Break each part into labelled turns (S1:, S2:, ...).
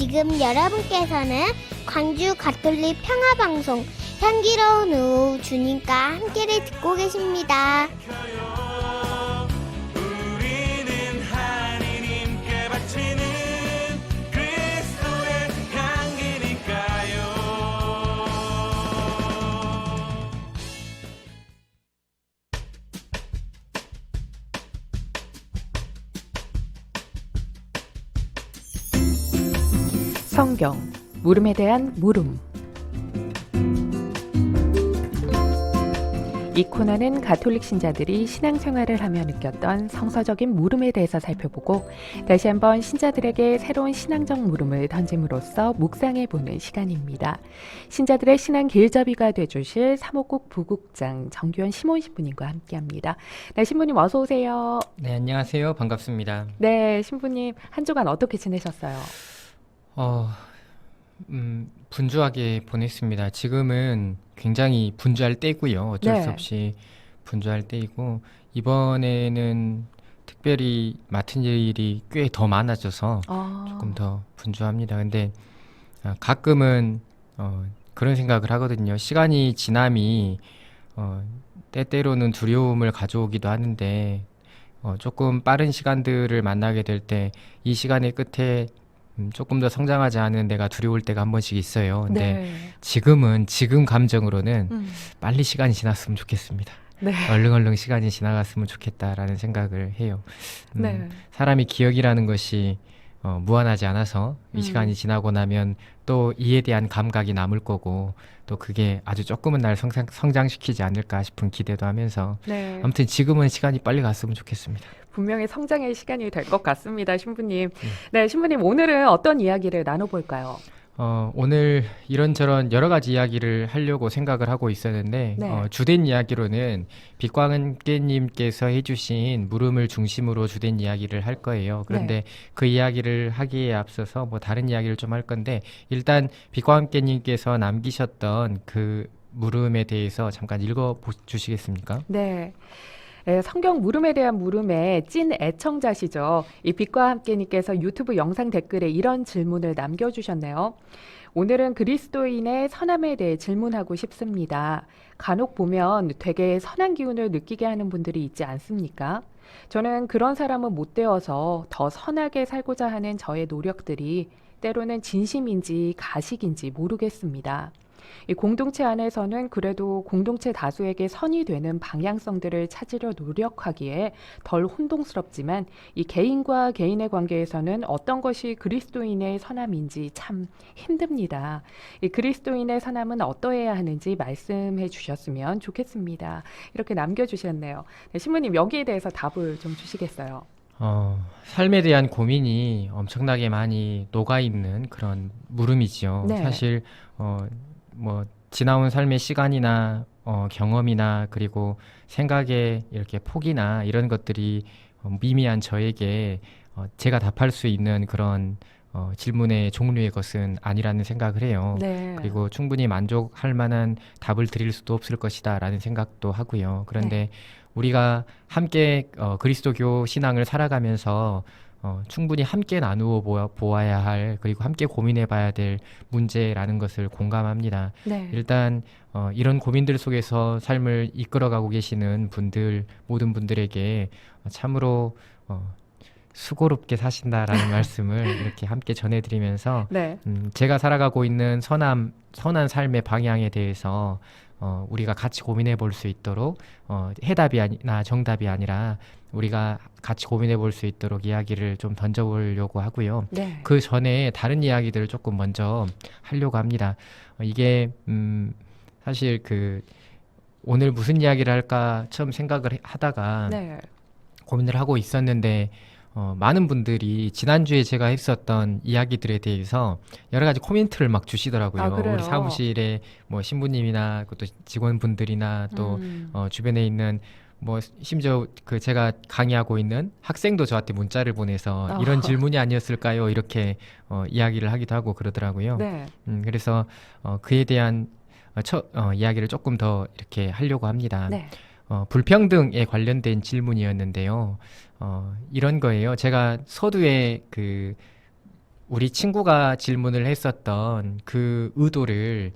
S1: 지금 여러분께서는 광주 가톨릭 평화방송 향기로운 오후 주님과 함께를 듣고 계십니다.
S2: 우리는 하느님께 바치는 그리스도의 향기니까요.
S3: 성경, 물음에 대한 물음. 이 코너는 가톨릭 신자들이 신앙생활을 하며 느꼈던 성서적인 물음에 대해서 살펴보고 다시 한번 신자들에게 새로운 신앙적 물음을 던짐으로써 묵상해보는 시간입니다. 신자들의 신앙 길잡이가 되주실 사목국 부국장 정규현 시몬 신부님과 함께합니다. 네, 신부님 어서 오세요.
S4: 네, 안녕하세요. 반갑습니다.
S3: 네, 신부님 한 주간 어떻게 지내셨어요?
S4: 분주하게 보냈습니다. 지금은 굉장히 분주할 때고요. 어쩔
S3: 네.
S4: 수 없이 분주할 때이고 이번에는 특별히 맡은 일이 꽤 더 많아져서 조금 더 분주합니다. 근데 가끔은 그런 생각을 하거든요. 시간이 지남이 때때로는 두려움을 가져오기도 하는데 조금 빠른 시간들을 만나게 될 때 이 시간의 끝에 조금 더 성장하지 않은 내가 두려울 때가 한 번씩 있어요. 근데
S3: 네.
S4: 지금 감정으로는 빨리 시간이 지났으면 좋겠습니다.
S3: 네.
S4: 얼른 시간이 지나갔으면 좋겠다라는 생각을 해요.
S3: 네.
S4: 사람이 기억이라는 것이 무한하지 않아서 이 시간이 지나고 나면 또 이에 대한 감각이 남을 거고 또 그게 아주 조금은 날 성장시키지 않을까 싶은 기대도 하면서
S3: 네.
S4: 아무튼 지금은 시간이 빨리 갔으면 좋겠습니다.
S3: 분명히 성장의 시간이 될 것 같습니다, 신부님. 네, 신부님 오늘은 어떤 이야기를 나눠볼까요?
S4: 오늘 이런저런 여러 가지 이야기를 하려고 생각을 하고 있었는데
S3: 네.
S4: 주된 이야기로는 빛광은께님께서 해주신 물음을 중심으로 주된 이야기를 할 거예요. 그런데 그 이야기를 하기에 앞서서 뭐 다른 이야기를 좀 할 건데 일단 빛광은께님께서 남기셨던 그 물음에 대해서 잠깐 읽어 주시겠습니까?
S3: 네. 네, 성경 물음에 대한 물음의 찐 애청자시죠. 이 빛과 함께님께서 유튜브 영상 댓글에 이런 질문을 남겨주셨네요. 오늘은 그리스도인의 선함에 대해 질문하고 싶습니다. 간혹 보면 되게 선한 기운을 느끼게 하는 분들이 있지 않습니까? 저는 그런 사람은 못 되어서 더 선하게 살고자 하는 저의 노력들이 때로는 진심인지 가식인지 모르겠습니다. 이 공동체 안에서는 그래도 공동체 다수에게 선이 되는 방향성들을 찾으려 노력하기에 덜 혼동스럽지만 이 개인과 개인의 관계에서는 어떤 것이 그리스도인의 선함인지 참 힘듭니다. 이 그리스도인의 선함은 어떠해야 하는지 말씀해 주셨으면 좋겠습니다. 이렇게 남겨주셨네요. 네, 신부님 여기에 대해서 답을 좀 주시겠어요?
S4: 삶에 대한 고민이 엄청나게 많이 녹아있는 그런 물음이지요.
S3: 네.
S4: 사실 뭐 지나온 삶의 시간이나 경험이나 그리고 생각의 이렇게 폭이나 이런 것들이 미미한 저에게 제가 답할 수 있는 그런 질문의 종류의 것은 아니라는 생각을 해요.
S3: 네.
S4: 그리고 충분히 만족할 만한 답을 드릴 수도 없을 것이다라는 생각도 하고요. 그런데 우리가 함께 그리스도교 신앙을 살아가면서 충분히 함께 나누어 보아야 할 그리고 함께 고민해 봐야 될 문제라는 것을 공감합니다.
S3: 네.
S4: 일단 이런 고민들 속에서 삶을 이끌어가고 계시는 분들 모든 분들에게 참으로 수고롭게 사신다라는 말씀을 이렇게 함께 전해드리면서
S3: 네.
S4: 제가 살아가고 있는 선한 삶의 방향에 대해서 우리가 같이 고민해 볼 수 있도록 해답이나 정답이 아니라 우리가 같이 고민해 볼 수 있도록 이야기를 좀 던져보려고 하고요.
S3: 네.
S4: 그 전에 다른 이야기들을 조금 먼저 하려고 합니다. 이게 사실 오늘 무슨 이야기를 할까 처음 생각을 하다가
S3: 네.
S4: 고민을 하고 있었는데 많은 분들이 지난주에 제가 했었던 이야기들에 대해서 여러 가지 코멘트를 막 주시더라고요.
S3: 아, 그래요?
S4: 우리 사무실에 뭐 신부님이나 또 직원분들이나 또 주변에 있는 뭐 심지어 제가 강의하고 있는 학생도 저한테 문자를 보내서 이런 질문이 아니었을까요? 이렇게 이야기를 하기도 하고 그러더라고요.
S3: 네.
S4: 그래서 그에 대한 이야기를 조금 더 이렇게 하려고 합니다.
S3: 네.
S4: 불평등에 관련된 질문이었는데요. 이런 거예요. 제가 서두에 우리 친구가 질문을 했었던 그 의도를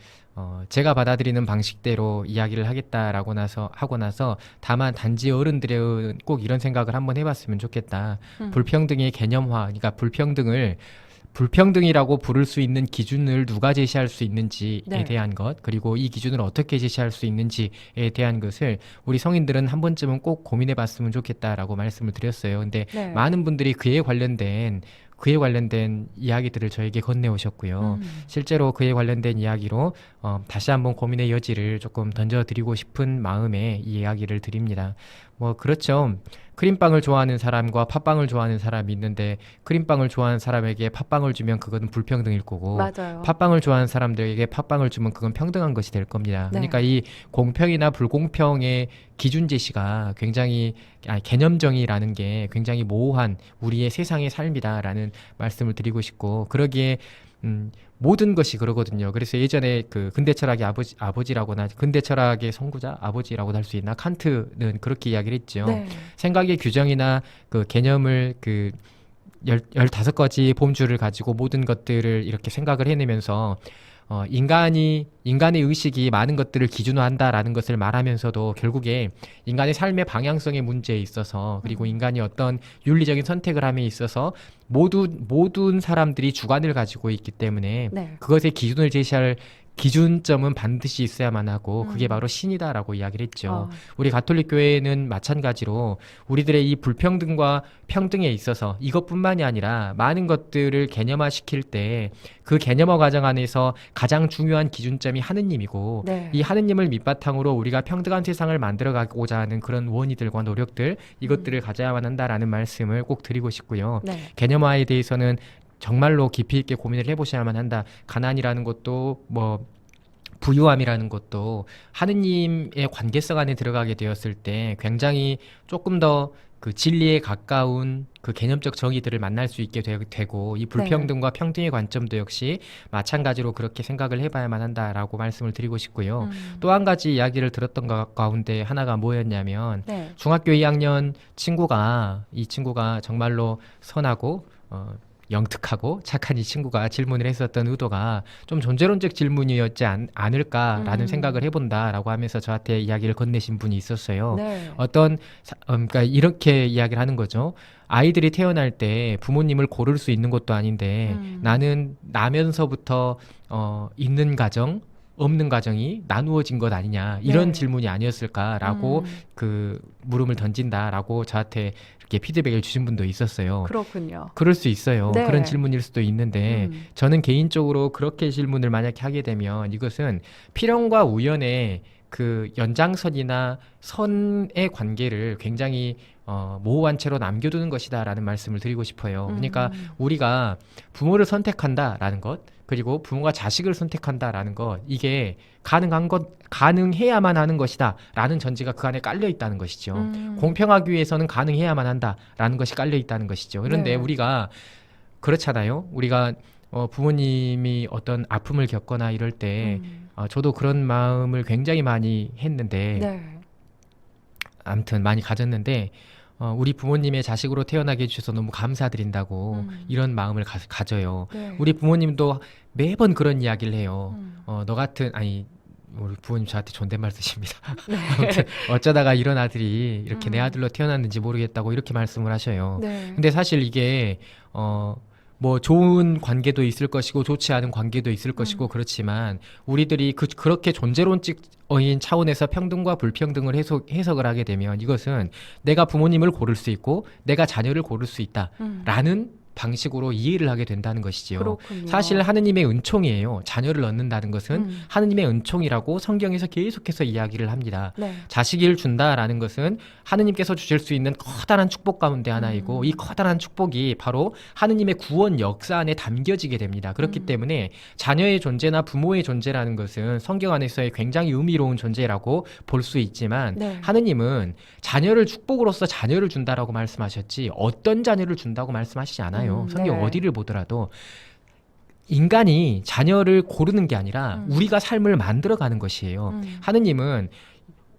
S4: 제가 받아들이는 방식대로 이야기를 하고 나서 다만 단지 어른들은 꼭 이런 생각을 한번 해봤으면 좋겠다. 불평등의 개념화, 그러니까 불평등이라고 부를 수 있는 기준을 누가 제시할 수 있는지에
S3: 네.
S4: 대한 것, 그리고 이 기준을 어떻게 제시할 수 있는지에 대한 것을 우리 성인들은 한 번쯤은 꼭 고민해 봤으면 좋겠다라고 말씀을 드렸어요. 근데
S3: 네.
S4: 많은 분들이 그에 관련된 이야기들을 저에게 건네오셨고요. 실제로 그에 관련된 이야기로 다시 한번 고민의 여지를 조금 던져드리고 싶은 마음에 이 이야기를 드립니다. 뭐 그렇죠. 크림빵을 좋아하는 사람과 팥빵을 좋아하는 사람이 있는데 크림빵을 좋아하는 사람에게 팥빵을 주면 그건 불평등일 거고
S3: 맞아요.
S4: 팥빵을 좋아하는 사람들에게 팥빵을 주면 그건 평등한 것이 될 겁니다.
S3: 네.
S4: 그러니까 이 공평이나 불공평의 기준 제시가 굉장히 개념정의라는 게 굉장히 모호한 우리의 세상의 삶이다라는 말씀을 드리고 싶고 그러기에 모든 것이 그러거든요. 그래서 예전에 그 근대 철학의 아버지라고나 근대 철학의 선구자 아버지라고도 할 수 있나 칸트는 그렇게 이야기를 했죠.
S3: 네. 생각의
S4: 규정이나 그 개념을 그 15가지 봄줄을 가지고 모든 것들을 이렇게 생각을 해내면서 인간의 의식이 많은 것들을 기준화한다라는 것을 말하면서도 결국에 인간의 삶의 방향성의 문제에 있어서 그리고 인간이 어떤 윤리적인 선택을 함에 있어서 모든 사람들이 주관을 가지고 있기 때문에
S3: 네.
S4: 그것의 기준을 제시할 기준점은 반드시 있어야만 하고 그게 바로 신이다라고 이야기를 했죠. 우리 가톨릭 교회는 마찬가지로 우리들의 이 불평등과 평등에 있어서 이것뿐만이 아니라 많은 것들을 개념화시킬 때 그 개념화 과정 안에서 가장 중요한 기준점이 하느님이고
S3: 네.
S4: 이 하느님을 밑바탕으로 우리가 평등한 세상을 만들어가고자 하는 그런 원의들과 노력들 이것들을 가져야만 한다라는 말씀을 꼭 드리고 싶고요.
S3: 네.
S4: 개념화에 대해서는 정말로 깊이 있게 고민을 해보셔야만 한다. 가난이라는 것도 뭐 부유함이라는 것도 하느님의 관계성 안에 들어가게 되었을 때 굉장히 조금 더 그 진리에 가까운 그 개념적 정의들을 만날 수 있게 되고 이 불평등과 평등의 관점도 역시 마찬가지로 그렇게 생각을 해봐야만 한다라고 말씀을 드리고 싶고요. 또 한 가지 이야기를 들었던 가운데 하나가 뭐였냐면
S3: 네.
S4: 중학교 2학년 이 친구가 정말로 선하고 영특하고 착한 이 친구가 질문을 했었던 의도가 좀 존재론적 질문이었지 않을까라는 생각을 해본다라고 하면서 저한테 이야기를 건네신 분이 있었어요.
S3: 네.
S4: 그러니까 이렇게 이야기를 하는 거죠. 아이들이 태어날 때 부모님을 고를 수 있는 것도 아닌데 나는 나면서부터 있는 가정 없는 가정이 나누어진 것 아니냐 이런
S3: 네.
S4: 질문이 아니었을까라고 그 물음을 던진다라고 저한테 이렇게 피드백을 주신 분도 있었어요.
S3: 그렇군요.
S4: 그럴 수 있어요.
S3: 네.
S4: 그런 질문일 수도 있는데 저는 개인적으로 그렇게 질문을 만약에 하게 되면 이것은 필연과 우연의 그 연장선이나 선의 관계를 굉장히 모호한 채로 남겨두는 것이다라는 말씀을 드리고 싶어요. 그러니까 우리가 부모를 선택한다라는 것 그리고 부모가 자식을 선택한다라는 것 이게 가능해야만 하는 것이다 라는 전제가 그 안에 깔려 있다는 것이죠. 공평하기 위해서는 가능해야만 한다라는 것이 깔려 있다는 것이죠. 그런데
S3: 네.
S4: 우리가 그렇잖아요. 우리가 부모님이 어떤 아픔을 겪거나 이럴 때 저도 그런 마음을 굉장히 많이 했는데
S3: 네.
S4: 아무튼 많이 가졌는데 우리 부모님의 자식으로 태어나게 해주셔서 너무 감사드린다고 이런 마음을 가져요.
S3: 네.
S4: 우리 부모님도 매번 그런 이야기를 해요. 너 같은 우리 부모님 저한테 존댓말 쓰십니다. 아무튼 어쩌다가 이런 아들이 이렇게 내 아들로 태어났는지 모르겠다고 이렇게 말씀을 하셔요.
S3: 네.
S4: 근데 사실 이게 뭐 좋은 관계도 있을 것이고 좋지 않은 관계도 있을 것이고 그렇지만 우리들이 그렇게 존재론적인 차원에서 평등과 불평등을 해석을 하게 되면 이것은 내가 부모님을 고를 수 있고 내가 자녀를 고를 수 있다라는 방식으로 이해를 하게 된다는 것이지요.
S3: 그렇군요.
S4: 사실 하느님의 은총이에요. 자녀를 얻는다는 것은 하느님의 은총이라고 성경에서 계속해서 이야기를 합니다.
S3: 네.
S4: 자식을 준다라는 것은 하느님께서 주실 수 있는 커다란 축복 가운데 하나이고 이 커다란 축복이 바로 하느님의 구원 역사 안에 담겨지게 됩니다. 그렇기 때문에 자녀의 존재나 부모의 존재라는 것은 성경 안에서의 굉장히 의미로운 존재라고 볼 수 있지만
S3: 네.
S4: 하느님은 자녀를 축복으로서 자녀를 준다라고 말씀하셨지 어떤 자녀를 준다고 말씀하시지 않아요. 성경
S3: 네.
S4: 어디를 보더라도 인간이 자녀를 고르는 게 아니라 우리가 삶을 만들어가는 것이에요. 하느님은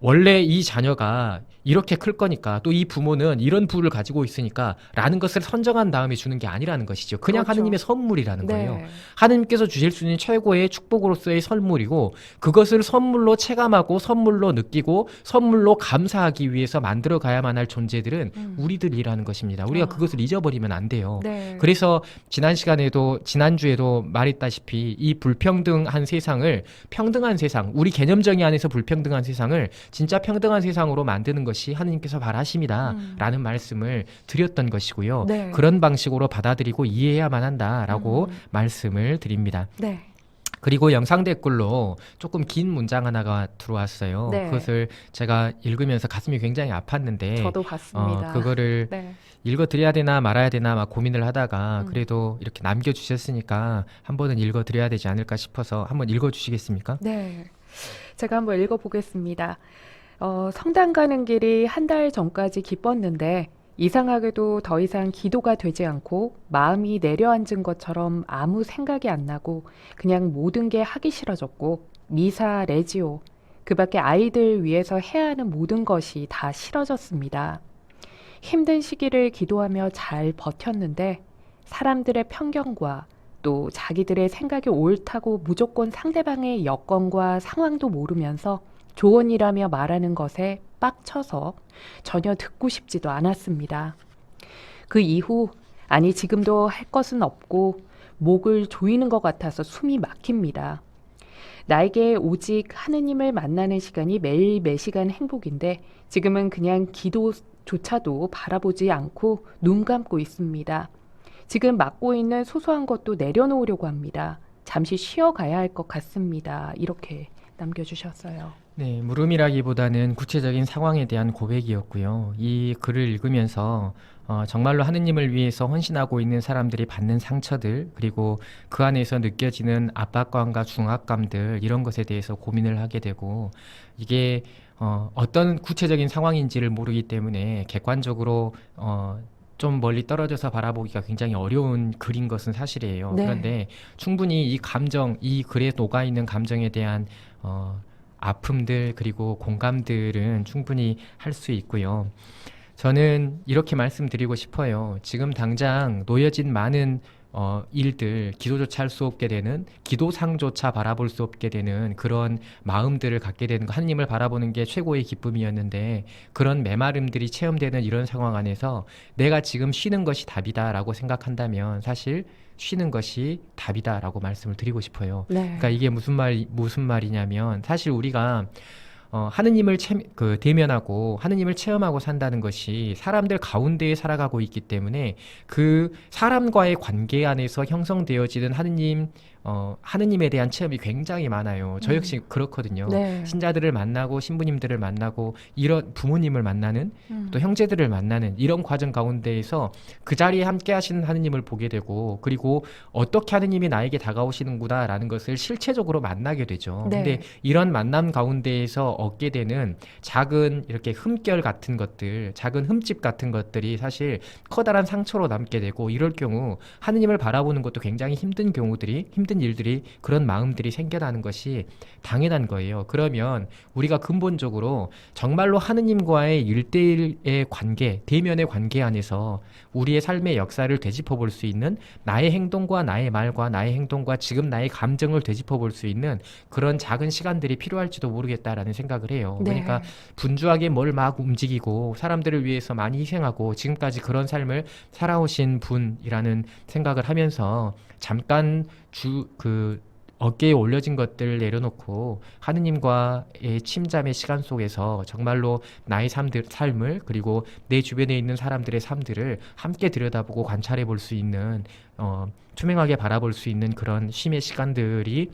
S4: 원래 이 자녀가 이렇게 클 거니까 또 이 부모는 이런 부를 가지고 있으니까 라는 것을 선정한 다음에 주는 게 아니라는 것이죠. 그냥
S3: 그렇죠.
S4: 하느님의 선물이라는 거예요.
S3: 네.
S4: 하느님께서 주실 수 있는 최고의 축복으로서의 선물이고 그것을 선물로 체감하고 선물로 느끼고 선물로 감사하기 위해서 만들어 가야만 할 존재들은 우리들이라는 것입니다. 우리가 그것을 잊어버리면 안 돼요.
S3: 네.
S4: 그래서 지난주에도 말했다시피 이 불평등한 세상을 평등한 세상, 우리 개념 정의 안에서 불평등한 세상을 진짜 평등한 세상으로 만드는 것이 하느님께서 바라십니다라는 말씀을 드렸던 것이고요.
S3: 네.
S4: 그런 방식으로 받아들이고 이해해야만 한다라고 말씀을 드립니다.
S3: 네.
S4: 그리고 영상 댓글로 조금 긴 문장 하나가 들어왔어요.
S3: 네.
S4: 그것을 제가 읽으면서 가슴이 굉장히 아팠는데
S3: 저도 봤습니다.
S4: 그거를
S3: 네.
S4: 읽어드려야 되나 말아야 되나 막 고민을 하다가 그래도 이렇게 남겨주셨으니까 한 번은 읽어드려야 되지 않을까 싶어서 한번 읽어주시겠습니까?
S3: 네. 제가 한번 읽어보겠습니다. 성당 가는 길이 한 달 전까지 기뻤는데 이상하게도 더 이상 기도가 되지 않고 마음이 내려앉은 것처럼 아무 생각이 안 나고 그냥 모든 게 하기 싫어졌고 미사, 레지오, 그 밖에 아이들 위해서 해야 하는 모든 것이 다 싫어졌습니다. 힘든 시기를 기도하며 잘 버텼는데 사람들의 편견과 또 자기들의 생각이 옳다고 무조건 상대방의 여건과 상황도 모르면서 조언이라며 말하는 것에 빡쳐서 전혀 듣고 싶지도 않았습니다. 그 이후 아니 지금도 할 것은 없고 목을 조이는 것 같아서 숨이 막힙니다. 나에게 오직 하느님을 만나는 시간이 매일 매시간 행복인데 지금은 그냥 기도조차도 바라보지 않고 눈 감고 있습니다. 지금 맡고 있는 소소한 것도 내려놓으려고 합니다. 잠시 쉬어가야 할 것 같습니다. 이렇게 남겨주셨어요.
S4: 네, 물음이라기보다는 구체적인 상황에 대한 고백이었고요. 이 글을 읽으면서 정말로 하느님을 위해서 헌신하고 있는 사람들이 받는 상처들, 그리고 그 안에서 느껴지는 압박감과 중압감들, 이런 것에 대해서 고민을 하게 되고, 이게 어떤 구체적인 상황인지를 모르기 때문에 객관적으로 좀 멀리 떨어져서 바라보기가 굉장히 어려운 글인 것은 사실이에요.
S3: 네.
S4: 그런데 충분히 이 감정, 이 글에 녹아있는 감정에 대한 아픔들 그리고 공감들은 충분히 할 수 있고요. 저는 이렇게 말씀드리고 싶어요. 지금 당장 놓여진 많은 일들, 기도조차 할 수 없게 되는, 기도상조차 바라볼 수 없게 되는 그런 마음들을 갖게 되는 거, 하느님을 바라보는 게 최고의 기쁨이었는데 그런 메마름들이 체험되는 이런 상황 안에서 내가 지금 쉬는 것이 답이다라고 생각한다면 사실 쉬는 것이 답이다라고 말씀을 드리고 싶어요.
S3: 네.
S4: 그러니까 이게 무슨 말이냐면 사실 우리가 하느님을 대면하고 하느님을 체험하고 산다는 것이 사람들 가운데에 살아가고 있기 때문에 그 사람과의 관계 안에서 형성되어지는 하느님에 대한 체험이 굉장히 많아요. 저 역시 그렇거든요.
S3: 네.
S4: 신자들을 만나고 신부님들을 만나고 이런 부모님을 만나는 또 형제들을 만나는 이런 과정 가운데에서 그 자리에 함께 하시는 하느님을 보게 되고 그리고 어떻게 하느님이 나에게 다가오시는구나라는 것을 실체적으로 만나게 되죠.
S3: 네.
S4: 근데 이런 만남 가운데에서 얻게 되는 작은 이렇게 흠결 같은 것들, 작은 흠집 같은 것들이 사실 커다란 상처로 남게 되고 이럴 경우 하느님을 바라보는 것도 굉장히 힘든 일들이 그런 마음들이 생겨나는 것이 당연한 거예요. 그러면 우리가 근본적으로 정말로 하느님과의 1대1의 관계, 대면의 관계 안에서 우리의 삶의 역사를 되짚어 볼 수 있는 나의 행동과 나의 말과 나의 행동과 지금 나의 감정을 되짚어 볼 수 있는 그런 작은 시간들이 필요할지도 모르겠다라는 생각을 해요.
S3: 네.
S4: 그러니까 분주하게 뭘 막 움직이고 사람들을 위해서 많이 희생하고 지금까지 그런 삶을 살아오신 분이라는 생각을 하면서 잠깐 어깨에 올려진 것들을 내려놓고 하느님과의 침잠의 시간 속에서 정말로 나의 삶을 그리고 내 주변에 있는 사람들의 삶들을 함께 들여다보고 관찰해 볼 수 있는 투명하게 바라볼 수 있는 그런 쉼의 시간들이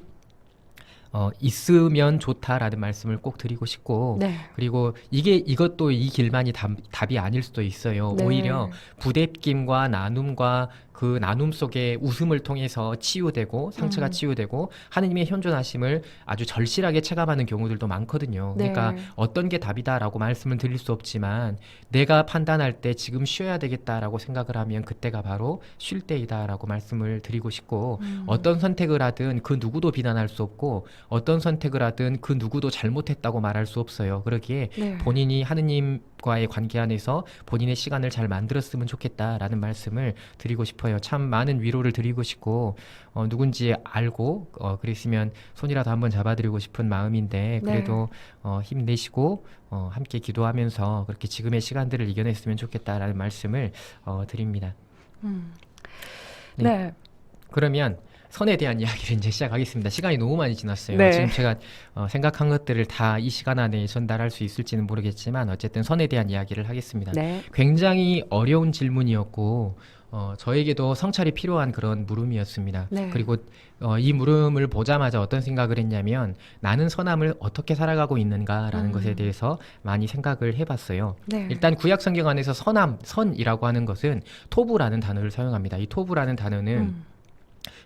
S4: 있으면 좋다라는 말씀을 꼭 드리고 싶고
S3: 네.
S4: 그리고 이것도 이 길만이 답이 아닐 수도 있어요.
S3: 네.
S4: 오히려 부대낌과 나눔과 그 나눔 속에 웃음을 통해서 치유되고 상처가 치유되고 하느님의 현존하심을 아주 절실하게 체감하는 경우들도 많거든요.
S3: 네.
S4: 그러니까 어떤 게 답이다라고 말씀을 드릴 수 없지만 내가 판단할 때 지금 쉬어야 되겠다라고 생각을 하면 그때가 바로 쉴 때이다라고 말씀을 드리고 싶고 어떤 선택을 하든 그 누구도 비난할 수 없고 어떤 선택을 하든 그 누구도 잘못했다고 말할 수 없어요. 그러기에
S3: 네.
S4: 본인이 하느님과의 관계 안에서 본인의 시간을 잘 만들었으면 좋겠다라는 말씀을 드리고 싶어요. 참 많은 위로를 드리고 싶고 누군지 알고 그랬으면 손이라도 한번 잡아드리고 싶은 마음인데 그래도 힘내시고 함께 기도하면서 그렇게 지금의 시간들을 이겨냈으면 좋겠다라는 말씀을 드립니다. 네.
S3: 네.
S4: 그러면 선에 대한 이야기를 이제 시작하겠습니다. 시간이 너무 많이 지났어요.
S3: 네.
S4: 지금 제가 생각한 것들을 다 이 시간 안에 전달할 수 있을지는 모르겠지만 어쨌든 선에 대한 이야기를 하겠습니다.
S3: 네.
S4: 굉장히 어려운 질문이었고 저에게도 성찰이 필요한 그런 물음이었습니다.
S3: 네.
S4: 그리고 이 물음을 보자마자 어떤 생각을 했냐면 나는 선함을 어떻게 살아가고 있는가라는 것에 대해서 많이 생각을 해봤어요.
S3: 네.
S4: 일단 구약 성경 안에서 선이라고 하는 것은 토부라는 단어를 사용합니다. 이 토부라는 단어는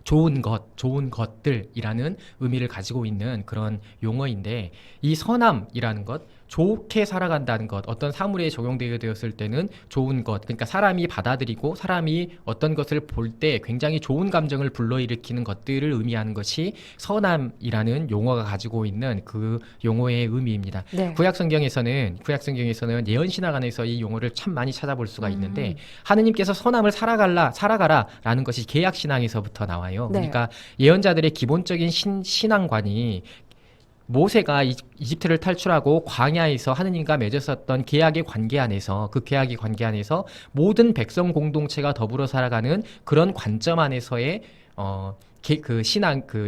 S4: 좋은 것, 좋은 것들이라는 의미를 가지고 있는 그런 용어인데 이 선함이라는 것, 좋게 살아간다는 것, 어떤 사물에 적용되게 되었을 때는 좋은 것, 그러니까 사람이 받아들이고 사람이 어떤 것을 볼 때 굉장히 좋은 감정을 불러일으키는 것들을 의미하는 것이 선함이라는 용어가 가지고 있는 그 용어의 의미입니다.
S3: 네.
S4: 구약 성경에서는 예언 신학 안에서 이 용어를 참 많이 찾아볼 수가 있는데 하느님께서 선함을 살아가라라는 것이 계약 신앙에서부터 나와요.
S3: 네.
S4: 그러니까 예언자들의 기본적인 신앙관이 모세가 이집트를 탈출하고 광야에서 하느님과 맺었었던 계약의 관계 안에서 그 계약의 관계 안에서 모든 백성 공동체가 더불어 살아가는 그런 관점 안에서의 그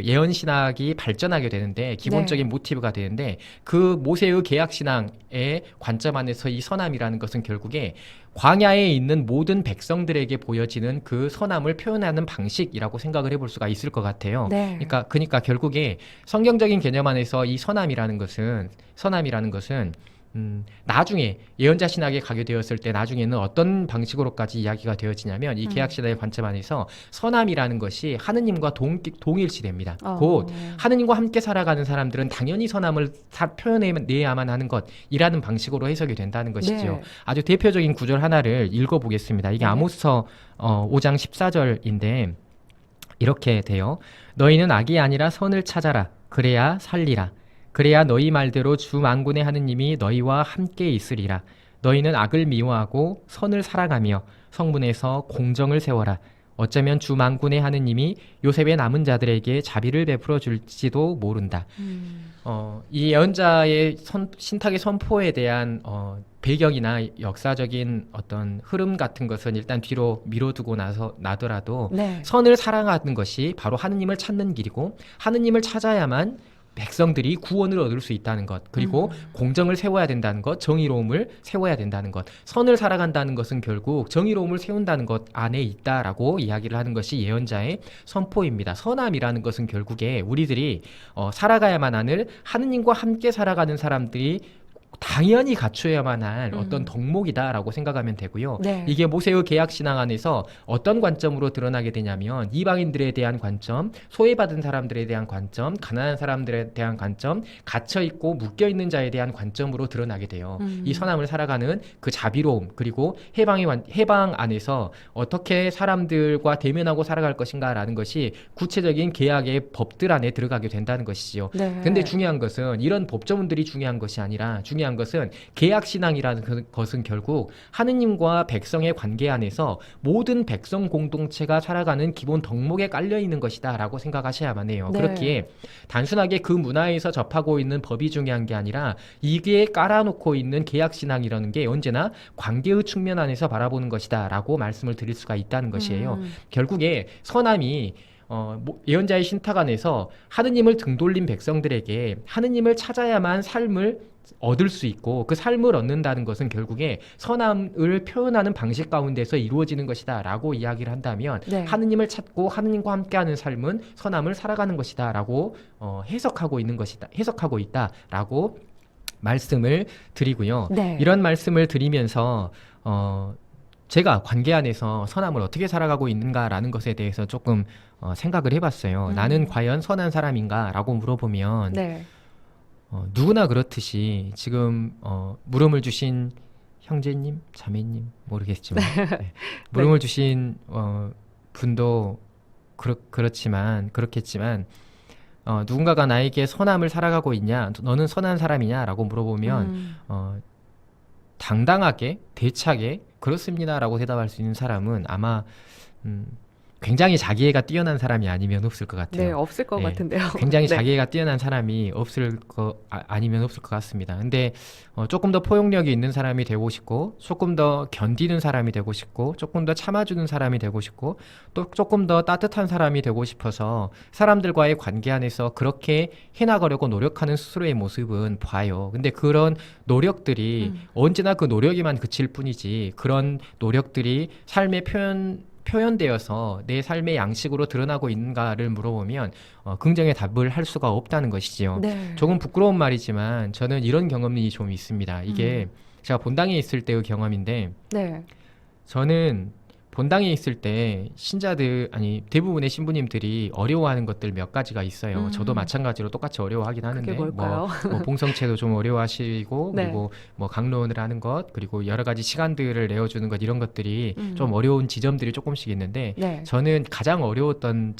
S4: 예언 신학이 발전하게 되는데 기본적인 모티브가 되는데 그 모세의 계약 신앙의 관점 안에서 이 선함이라는 것은 결국에 광야에 있는 모든 백성들에게 보여지는 그 선함을 표현하는 방식이라고 생각을 해볼 수가 있을 것 같아요.
S3: 네.
S4: 그러니까 결국에 성경적인 개념 안에서 이 선함이라는 것은 나중에 예언자 신학에 가게 되었을 때 나중에는 어떤 방식으로까지 이야기가 되어지냐면 이 계약 신학의 관점 안에서 선함이라는 것이 하느님과 동일시됩니다. 곧 하느님과 함께 살아가는 사람들은 당연히 선함을 표현해내야만 하는 것이라는 방식으로 해석이 된다는 것이죠.
S3: 네.
S4: 아주 대표적인 구절 하나를 읽어보겠습니다. 이게
S3: 네.
S4: 아모스서 5장 14절인데 이렇게 돼요. 너희는 악이 아니라 선을 찾아라. 그래야 살리라. 그래야 너희 말대로 주 만군의 하느님이 너희와 함께 있으리라. 너희는 악을 미워하고 선을 사랑하며 성문에서 공정을 세워라. 어쩌면 주 만군의 하느님이 요셉의 남은 자들에게 자비를 베풀어 줄지도 모른다. 이 예언자의 신탁의 선포에 대한 배경이나 역사적인 어떤 흐름 같은 것은 일단 뒤로 미뤄두고 나더라도
S3: 네.
S4: 선을 사랑하는 것이 바로 하느님을 찾는 길이고 하느님을 찾아야만 백성들이 구원을 얻을 수 있다는 것, 그리고 공정을 세워야 된다는 것, 정의로움을 세워야 된다는 것, 선을 살아간다는 것은 결국 정의로움을 세운다는 것 안에 있다라고 이야기를 하는 것이 예언자의 선포입니다. 선함이라는 것은 결국에 우리들이 살아가야만 하는 하느님과 함께 살아가는 사람들이 당연히 갖춰야만 할 어떤 덕목이다라고 생각하면 되고요.
S3: 네.
S4: 이게 모세의 계약 신앙 안에서 어떤 관점으로 드러나게 되냐면 이방인들에 대한 관점, 소외받은 사람들에 대한 관점, 가난한 사람들에 대한 관점, 갇혀있고 묶여있는 자에 대한 관점으로 드러나게 돼요. 이 선함을 살아가는 그 자비로움, 그리고 해방 안에서 어떻게 사람들과 대면하고 살아갈 것인가라는 것이 구체적인 계약의 법들 안에 들어가게 된다는 것이지요.
S3: 네.
S4: 근데 중요한 것은 이런 법조문들이 중요한 것이 아니라 중요한 것은 계약신앙이라는 것은 결국 하느님과 백성의 관계 안에서 모든 백성 공동체가 살아가는 기본 덕목에 깔려있는 것이다 라고 생각하셔야만 해요.
S3: 네.
S4: 그렇기에 단순하게 그 문화에서 접하고 있는 법이 중요한 게 아니라 이게 깔아놓고 있는 계약신앙이라는 게 언제나 관계의 측면 안에서 바라보는 것이다 라고 말씀을 드릴 수가 있다는 것이에요. 결국에 선함이 예언자의 신탁 안에서 하느님을 등돌린 백성들에게 하느님을 찾아야만 삶을 얻을 수 있고 그 삶을 얻는다는 것은 결국에 선함을 표현하는 방식 가운데서 이루어지는 것이다 라고 이야기를 한다면
S3: 네.
S4: 하느님을 찾고 하느님과 함께하는 삶은 선함을 살아가는 것이다 라고 해석하고 있다 라고 말씀을 드리고요.
S3: 네.
S4: 이런 말씀을 드리면서 제가 관계 안에서 선함을 어떻게 살아가고 있는가라는 것에 대해서 조금 생각을 해봤어요. 나는 과연 선한 사람인가 라고 물어보면
S3: 네.
S4: 누구나 그렇듯이 지금 물음을 주신 형제님, 자매님 모르겠지만 네. 물음을 주신 분도 그렇겠지만 누군가가 나에게 선함을 살아가고 있냐, 너는 선한 사람이냐라고 물어보면 당당하게 대차게 그렇습니다라고 대답할 수 있는 사람은 아마 굉장히 자기애가 뛰어난 사람이 아니면 없을 것 같아요.
S3: 네, 없을 것
S4: 네,
S3: 같은데요.
S4: 굉장히
S3: 네.
S4: 자기애가 뛰어난 사람이 아니면 없을 것 같습니다. 근데 조금 더 포용력이 있는 사람이 되고 싶고, 조금 더 견디는 사람이 되고 싶고, 조금 더 참아주는 사람이 되고 싶고, 또 조금 더 따뜻한 사람이 되고 싶어서 사람들과의 관계 안에서 그렇게 해나가려고 노력하는 스스로의 모습은 봐요. 근데 그런 노력들이 언제나 그 노력에만 그칠 뿐이지, 그런 노력들이 삶의 표현되어서 내 삶의 양식으로 드러나고 있는가를 물어보면 긍정의 답을 할 수가 없다는 것이지요.
S3: 네.
S4: 조금 부끄러운 말이지만 저는 이런 경험이 좀 있습니다. 이게 제가 본당에 있을 때의 경험인데,
S3: 네.
S4: 저는 본당에 있을 때 대부분의 신부님들이 어려워하는 것들 몇 가지가 있어요. 저도 마찬가지로 똑같이 어려워하긴 하는데,
S3: 그게 뭘까요?
S4: 뭐 봉성체도 좀 어려워하시고,
S3: 네.
S4: 그리고 뭐 강론을 하는 것, 그리고 여러 가지 시간들을 내어주는 것, 이런 것들이
S3: 음.
S4: 좀 어려운 지점들이 조금씩 있는데,
S3: 네.
S4: 저는 가장 어려웠던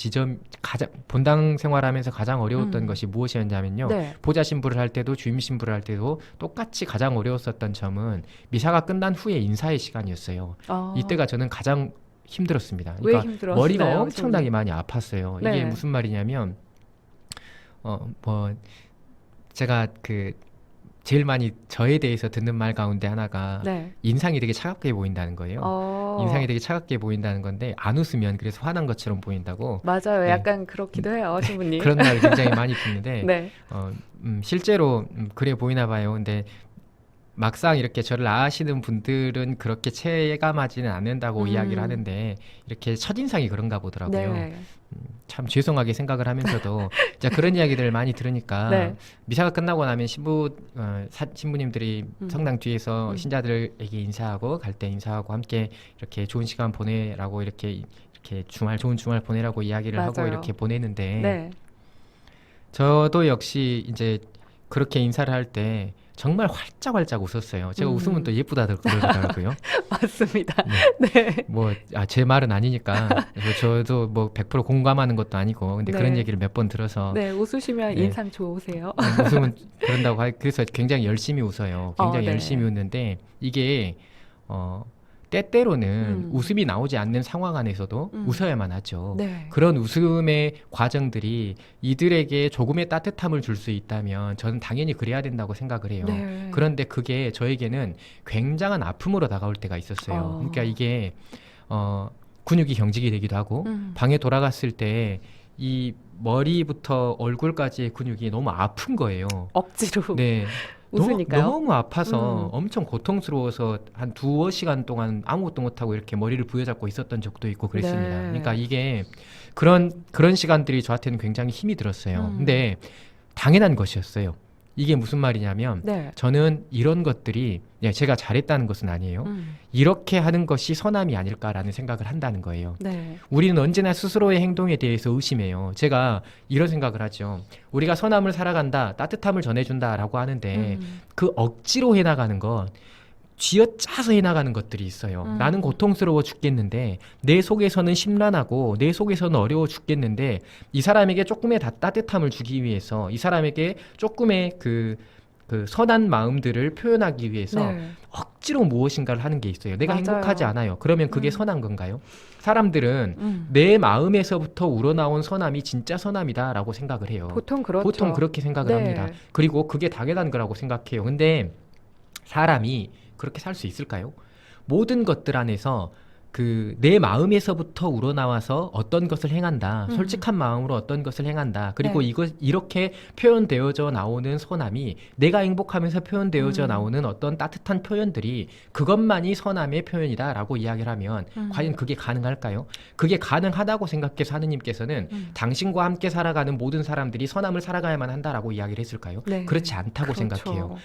S4: 본당 생활하면서 가장 어려웠던 것이 무엇이었냐면요.
S3: 네.
S4: 보좌 신부를 할 때도 주임 신부를 할 때도 똑같이 가장 어려웠었던 점은 미사가 끝난 후에 인사의 시간이었어요. 이때가 저는 가장 힘들었습니다.
S3: 왜
S4: 그러니까
S3: 힘들었어요?
S4: 머리가 엄청나게 많이 아팠어요. 이게
S3: 네.
S4: 무슨 말이냐면 제가 제일 많이 저에 대해서 듣는 말 가운데 하나가
S3: 네.
S4: 인상이 되게 차갑게 보인다는 거예요. 인상이 되게 차갑게 보인다는 건데, 안 웃으면 그래서 화난 것처럼 보인다고.
S3: 맞아요.
S4: 네.
S3: 약간 그렇기도 해요, 신부님.
S4: 그런 말 굉장히 많이 듣는데
S3: 네.
S4: 실제로 그래 보이나 봐요. 근데 막상 이렇게 저를 아시는 분들은 그렇게 체감하지는 않는다고 이야기를 하는데, 이렇게 첫인상이 그런가 보더라고요.
S3: 네.
S4: 참 죄송하게 생각을 하면서도 자, 그런 이야기들을 많이 들으니까
S3: 네.
S4: 미사가 끝나고 나면 신부님들이 성당 뒤에서 신자들에게 인사하고, 갈 때 인사하고, 함께 이렇게 좋은 시간 보내라고 이렇게 좋은 주말 보내라고 이야기를 하고
S3: 맞아요.
S4: 이렇게 보내는데,
S3: 네.
S4: 저도 역시 이제 그렇게 인사를 할 때 정말 활짝활짝 웃었어요. 제가 웃으면 또 예쁘다들 그러더라고요.
S3: 맞습니다. 네.
S4: 제 말은 아니니까. 그래서 저도 100% 공감하는 것도 아니고, 근데
S3: 네.
S4: 그런 얘기를 몇 번 들어서
S3: 네, 웃으시면
S4: 네.
S3: 인상 좋으세요.
S4: 웃으면 그런다고 그래서 굉장히 열심히 웃어요. 굉장히
S3: 네.
S4: 열심히 웃는데, 이게 때때로는 웃음이 나오지 않는 상황 안에서도 웃어야만 하죠.
S3: 네.
S4: 그런 웃음의 과정들이 이들에게 조금의 따뜻함을 줄 수 있다면 저는 당연히 그래야 된다고 생각을 해요.
S3: 네.
S4: 그런데 그게 저에게는 굉장한 아픔으로 다가올 때가 있었어요. 그러니까 이게 근육이 경직이 되기도 하고, 방에 돌아갔을 때 이 머리부터 얼굴까지의 근육이 너무 아픈 거예요.
S3: 억지로
S4: 네.
S3: 웃으니까요.
S4: 너무 아파서 엄청 고통스러워서 한 2시간 동안 아무것도 못하고 이렇게 머리를 부여잡고 있었던 적도 있고 그랬습니다.
S3: 네.
S4: 그러니까 이게 그런 시간들이 저한테는 굉장히 힘이 들었어요. 근데 당연한 것이었어요. 이게 무슨 말이냐면,
S3: 네.
S4: 저는 이런 것들이 제가 잘했다는 것은 아니에요. 이렇게 하는 것이 선함이 아닐까라는 생각을 한다는 거예요.
S3: 네.
S4: 우리는 언제나 스스로의 행동에 대해서 의심해요. 제가 이런 생각을 하죠. 우리가 선함을 살아간다, 따뜻함을 전해준다라고 하는데 그 억지로 해나가는 건 쥐어짜서 해나가는 것들이 있어요. 나는 고통스러워 죽겠는데, 내 속에서는 심란하고 내 속에서는 어려워 죽겠는데, 이 사람에게 조금의 따뜻함을 주기 위해서, 이 사람에게 조금의 그 선한 마음들을 표현하기 위해서
S3: 네.
S4: 억지로 무엇인가를 하는 게 있어요. 내가
S3: 맞아요.
S4: 행복하지 않아요. 그러면 그게 선한 건가요? 사람들은 내 마음에서부터 우러나온 선함이 진짜 선함이다라고 생각을 해요.
S3: 보통 그렇죠.
S4: 보통 그렇게 생각을
S3: 네.
S4: 합니다. 그리고 그게 당연한 거라고 생각해요. 근데 사람이 그렇게 살 수 있을까요? 모든 것들 안에서 내 마음에서부터 우러나와서 어떤 것을 행한다. 솔직한 마음으로 어떤 것을 행한다. 그리고
S3: 네.
S4: 이렇게 표현되어져 나오는 선함이, 내가 행복하면서 표현되어져 나오는 어떤 따뜻한 표현들이 그것만이 선함의 표현이다라고 이야기를 하면 과연 그게 가능할까요? 그게 가능하다고 생각해서 하느님께서는 당신과 함께 살아가는 모든 사람들이 선함을 살아가야만 한다라고 이야기를 했을까요?
S3: 네.
S4: 그렇지 않다고
S3: 그렇죠.
S4: 생각해요.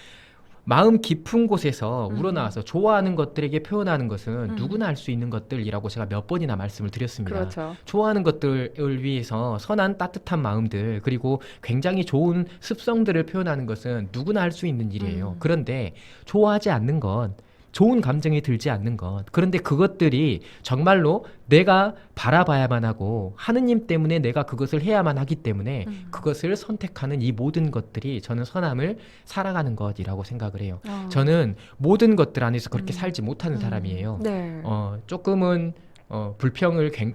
S4: 마음 깊은 곳에서 우러나와서 좋아하는 것들에게 표현하는 것은 누구나 할 수 있는 것들이라고 제가 몇 번이나 말씀을 드렸습니다.
S3: 그렇죠.
S4: 좋아하는 것들을 위해서 선한 따뜻한 마음들, 그리고 굉장히 좋은 습성들을 표현하는 것은 누구나 할 수 있는 일이에요. 그런데 좋아하지 않는 건
S5: 좋은 감정이 들지 않는 것. 그런데 그것들이 정말로 내가 바라봐야만 하고 하느님 때문에 내가 그것을 해야만 하기 때문에 그것을 선택하는 이 모든 것들이 저는 선함을 살아가는 것이라고 생각을 해요. 저는 모든 것들 안에서 그렇게 살지 못하는 사람이에요.
S3: 네.
S5: 조금은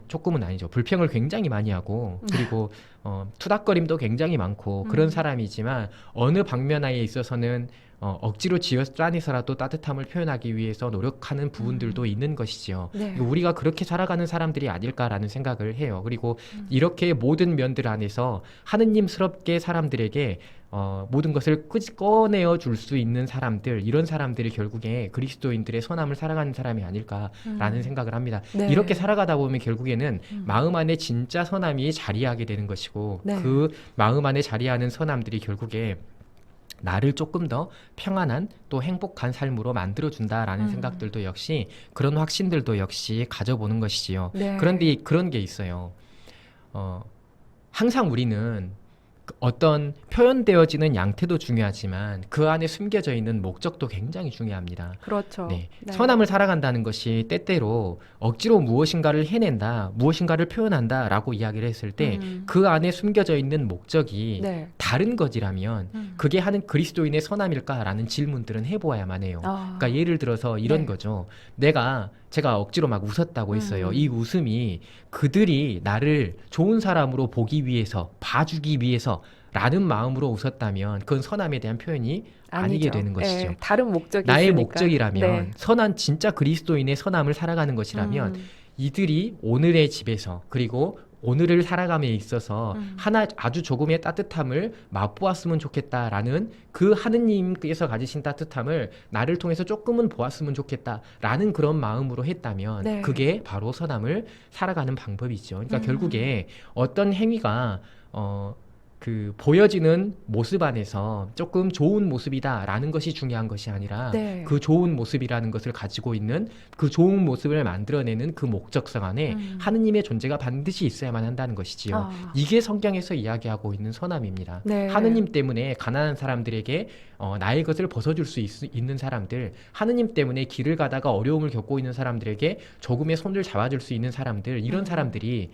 S5: 조금은 아니죠. 불평을 굉장히 많이 하고 그리고 투닥거림도 굉장히 많고 그런 사람이지만 어느 방면에 있어서는 억지로 쥐어 짜내서라도 따뜻함을 표현하기 위해서 노력하는 부분들도 있는 것이지요.
S3: 네.
S5: 우리가 그렇게 살아가는 사람들이 아닐까라는 생각을 해요. 그리고 이렇게 모든 면들 안에서 하느님스럽게 사람들에게 모든 것을 꺼내어 줄 수 있는 사람들, 이런 사람들이 결국에 그리스도인들의 선함을 살아가는 사람이 아닐까라는 생각을 합니다.
S3: 네.
S5: 이렇게 살아가다 보면 결국에는 마음 안에 진짜 선함이 자리하게 되는 것이고
S3: 네.
S5: 그 마음 안에 자리하는 선함들이 결국에 나를 조금 더 평안한 또 행복한 삶으로 만들어준다라는 생각들도 역시 그런 확신들도 역시 가져보는 것이지요.
S3: 네.
S5: 그런데 그런 게 있어요. 항상 우리는 어떤 표현되어지는 양태도 중요하지만 그 안에 숨겨져 있는 목적도 굉장히 중요합니다.
S3: 그렇죠.
S5: 네.
S3: 네.
S5: 선함을 살아간다는 것이 때때로 억지로 무엇인가를 해낸다, 무엇인가를 표현한다라고 이야기를 했을 때 그 안에 숨겨져 있는 목적이
S3: 네.
S5: 다른 것이라면 그게 하는 그리스도인의 선함일까라는 질문들은 해보아야만 해요. 그러니까 예를 들어서 이런
S3: 네.
S5: 거죠. 제가 억지로 막 웃었다고 했어요. 이 웃음이 그들이 나를 좋은 사람으로 보기 위해서, 봐주기 위해서 라는 마음으로 웃었다면 그건 선함에 대한 표현이 아니게
S3: 아니죠.
S5: 되는 것이죠.
S3: 네, 다른 목적이
S5: 나의
S3: 있으니까.
S5: 목적이라면
S3: 네.
S5: 선한 진짜 그리스도인의 선함을 살아가는 것이라면 이들이 오늘의 집에서 그리고 오늘을 살아감에 있어서 아주 조금의 따뜻함을 맛보았으면 좋겠다라는 그 하느님께서 가지신 따뜻함을 나를 통해서 조금은 보았으면 좋겠다라는 그런 마음으로 했다면
S3: 네.
S5: 그게 바로 선함을 살아가는 방법이죠. 그러니까 결국에 어떤 행위가 보여지는 모습 안에서 조금 좋은 모습이다라는 것이 중요한 것이 아니라
S3: 네.
S5: 그 좋은 모습이라는 것을 가지고 있는 그 좋은 모습을 만들어내는 그 목적성 안에 하느님의 존재가 반드시 있어야만 한다는 것이지요. 이게 성경에서 이야기하고 있는 선함입니다.
S3: 네.
S5: 하느님 때문에 가난한 사람들에게 나의 것을 벗어줄 수 있는 사람들, 하느님 때문에 길을 가다가 어려움을 겪고 있는 사람들에게 조금의 손을 잡아줄 수 있는 사람들, 이런 사람들이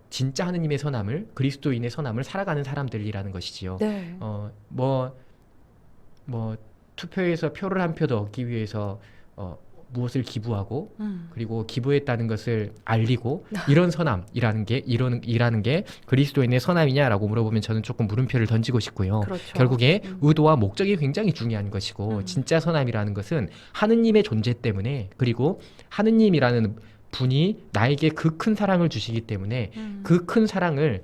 S5: 진짜 하느님의 선함을, 그리스도인의 선함을 살아가는 사람들이라는 것이지요.
S3: 네.
S5: 투표에서 표를 한 표도 얻기 위해서 무엇을 기부하고 그리고 기부했다는 것을 알리고 이런 선함이라는 게 그리스도인의 선함이냐라고 물어보면 저는 조금 물음표를 던지고 싶고요.
S3: 그렇죠.
S5: 결국에 의도와 목적이 굉장히 중요한 것이고 진짜 선함이라는 것은 하느님의 존재 때문에 그리고 하느님이라는 분이 나에게 그 큰 사랑을 주시기 때문에 그 큰 사랑을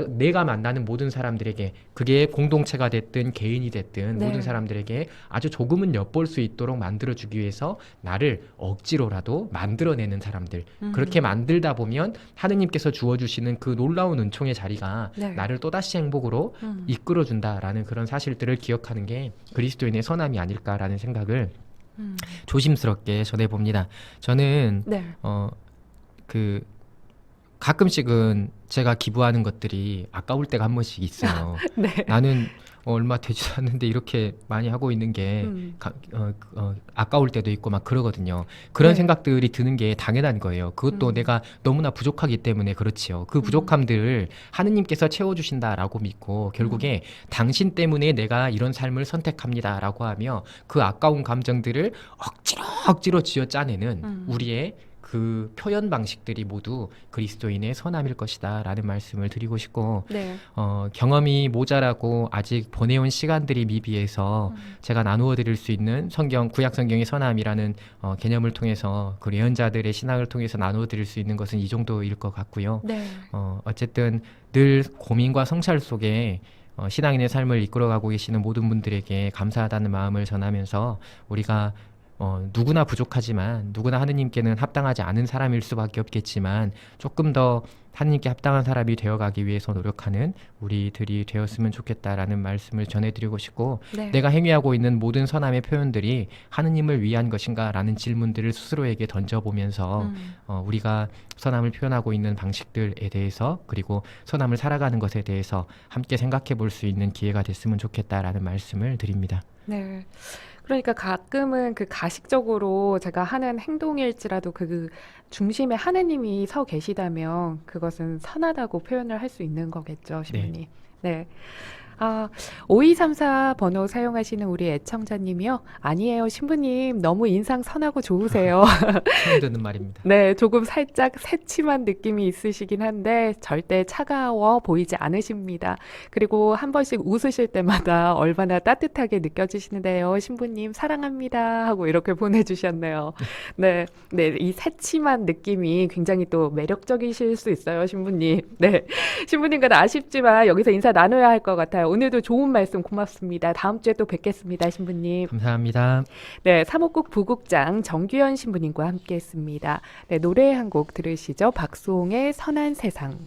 S5: 내가 만나는 모든 사람들에게 그게 공동체가 됐든 개인이 됐든
S3: 네.
S5: 모든 사람들에게 아주 조금은 엿볼 수 있도록 만들어주기 위해서 나를 억지로라도 만들어내는 사람들 그렇게 만들다 보면 하느님께서 주어주시는 그 놀라운 은총의 자리가
S3: 네.
S5: 나를 또다시 행복으로 이끌어준다라는 그런 사실들을 기억하는 게 그리스도인의 선함이 아닐까라는 생각을 조심스럽게 전해봅니다. 저는
S3: 네.
S5: 가끔씩은 제가 기부하는 것들이 아까울 때가 한 번씩 있어요.
S3: 네.
S5: 나는 얼마 되지도 않는데 이렇게 많이 하고 있는 게 아까울 때도 있고 막 그러거든요. 그런
S3: 네.
S5: 생각들이 드는 게 당연한 거예요. 그것도 내가 너무나 부족하기 때문에 그렇지요. 그 부족함들을 하느님께서 채워주신다라고 믿고 결국에 당신 때문에 내가 이런 삶을 선택합니다라고 하며 그 아까운 감정들을 억지로 쥐어 짜내는 우리의 그 표현 방식들이 모두 그리스도인의 선함일 것이다 라는 말씀을 드리고 싶고
S3: 네.
S5: 경험이 모자라고 아직 보내온 시간들이 미비해서 제가 나누어 드릴 수 있는 구약 성경의 선함이라는 개념을 통해서 그 예언자들의 신앙을 통해서 나누어 드릴 수 있는 것은 이 정도일 것 같고요.
S3: 네.
S5: 어쨌든 늘 고민과 성찰 속에 신앙인의 삶을 이끌어가고 계시는 모든 분들에게 감사하다는 마음을 전하면서 우리가 누구나 부족하지만 누구나 하느님께는 합당하지 않은 사람일 수밖에 없겠지만 조금 더 하느님께 합당한 사람이 되어가기 위해서 노력하는 우리들이 되었으면 좋겠다라는 말씀을 전해드리고 싶고
S3: 네.
S5: 내가 행위하고 있는 모든 선함의 표현들이 하느님을 위한 것인가 라는 질문들을 스스로에게 던져보면서 우리가 선함을 표현하고 있는 방식들에 대해서 그리고 선함을 살아가는 것에 대해서 함께 생각해 볼 수 있는 기회가 됐으면 좋겠다라는 말씀을 드립니다.
S3: 네. 그러니까 가끔은 그 가식적으로 제가 하는 행동일지라도 그 중심에 하느님이 서 계시다면 그것은 선하다고 표현을 할 수 있는 거겠죠, 신부님. 네. 아, 5234 번호 사용하시는 우리 애청자님이요. 아니에요, 신부님. 너무 인상 선하고 좋으세요.
S5: 처음 듣는 말입니다.
S3: 네, 조금 살짝 새침한 느낌이 있으시긴 한데 절대 차가워 보이지 않으십니다. 그리고 한 번씩 웃으실 때마다 얼마나 따뜻하게 느껴지시는데요. 신부님 사랑합니다 하고 이렇게 보내주셨네요. 네, 네, 이 새침한 느낌이 굉장히 또 매력적이실 수 있어요, 신부님. 네, 신부님과는 아쉽지만 여기서 인사 나눠야 할 것 같아요. 오늘도 좋은 말씀 고맙습니다. 다음 주에 또 뵙겠습니다, 신부님.
S5: 감사합니다.
S3: 네, 사목국 부국장 정규현 신부님과 함께했습니다. 네, 노래 한 곡 들으시죠. 박수홍의 선한 세상.